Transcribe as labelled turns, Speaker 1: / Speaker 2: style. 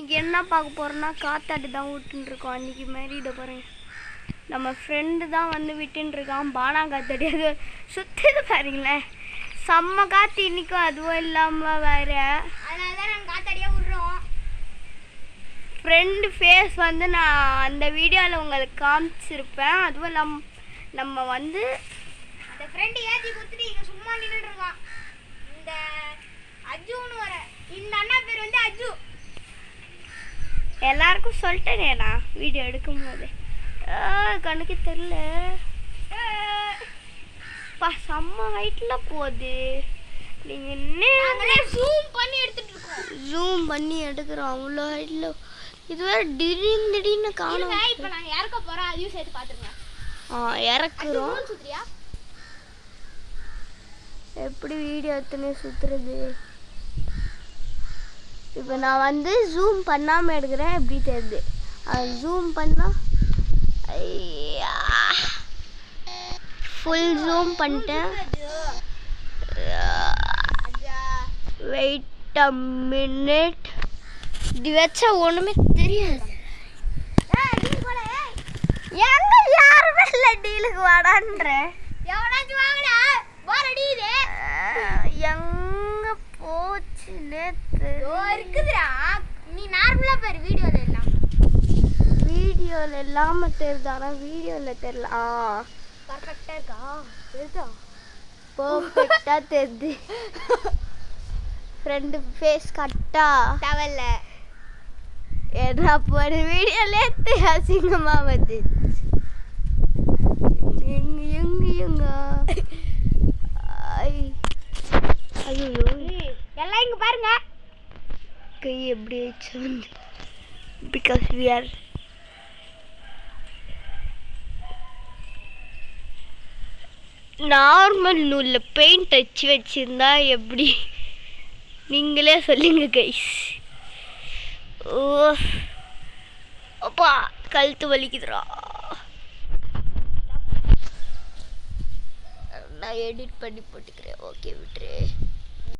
Speaker 1: இன்னைக்கு என்ன பார்க்க போகிறோன்னா காத்தாடி தான் விட்டுருக்கோம். அன்றைக்கி மாதிரி இதை பாருங்கள், நம்ம ஃப்ரெண்டு தான் வந்து விட்டுருக்கான். பானா காத்தாடி அது சுற்றுது பாருங்களேன், செம்ம காற்று இன்றைக்கும். அதுவும் இல்லாமல் வேறு,
Speaker 2: அதனால தான் நாங்கள் காத்தாடியாக விட்றோம்.
Speaker 1: ஃப்ரெண்டு ஃபேஸ் வந்து நான் அந்த வீடியோவில் உங்களுக்கு காமிச்சிருப்பேன். அதுவும் இல்லாமல் நம்ம வந்து
Speaker 2: அந்த ஃப்ரெண்டு ஏற்றி கொடுத்துட்டு இங்கே சும்மா நின்றுட்டுருக்கான். இந்த அஜுன்னு வர இந்த அண்ணா பேர் வந்து அஜு.
Speaker 1: எல்லாருக்கும் சொல்லிட்டேனே நான் வீடியோ எடுக்கும்போது. கணக்கு தெரில பா, செம்ம ஹைட்டில் போகுது. நீங்கள் என்ன
Speaker 2: ஜூம் பண்ணி எடுத்துட்டு இருக்கோம்.
Speaker 1: ஜூம் பண்ணி எடுக்கிறோம் அவ்வளோ ஹைட்டில். இதுவே திடீர்னு காணும்.
Speaker 2: இப்போ நாங்கள் இறக்க போகிறோம், அதையும் சேர்த்து பார்த்துருங்க.
Speaker 1: இறக்குறோம்.
Speaker 2: சுத்திரியா
Speaker 1: எப்படி வீடியோ எடுத்துன்னு சுற்றுறது? இப்போ நான் வந்து ஜூம் பண்ணாமல் எடுக்கிறேன், எப்படி தெரியுது? அது ஜூம் பண்ணால் ஃபுல் ஜூம் பண்ணிட்டேன். Wait a minute. இது வச்சா ஒன்றுமே தெரியாது. எங்க யாருமே இல்லை டீலுக்கு வாடான்ற.
Speaker 2: எவனாச்சும் வாங்கடா, போர் அடியுது.
Speaker 1: எங்க போச்சுன்னே
Speaker 2: இருக்குதுடா. நீ நார்மலா பாரு, வீடியோல இல்லாம.
Speaker 1: வீடியோவில் இல்லாமல் தெரியுது, ஆனால் வீடியோவில் தெரியல.
Speaker 2: பர்ஃபெக்டா இருக்கா? தெரியுதா?
Speaker 1: பர்ஃபெக்டாக தெரியுது. ஃப்ரெண்டு ஃபேஸ் கட்டா
Speaker 2: தவல்ல.
Speaker 1: ஏன்னா அப்போ ஒரு வீடியோலேயே அசிங்கமாக வந்துச்சு. எங்க ஐயோ
Speaker 2: எல்லாம் இங்க பாருங்க.
Speaker 1: கை எப்படி வச்சு வந்து, பிகாஸ் வி ஆர் நார்மல் நூலில் பெயிண்ட் அடிச்சு வச்சிருந்தா எப்படி? நீங்களே சொல்லுங்க கைஸ். ஓ அப்பா, கழுத்து வலிக்குதுடா. நான் எடிட் பண்ணி போட்டுக்கிறேன். ஓகே, விட்டுரு.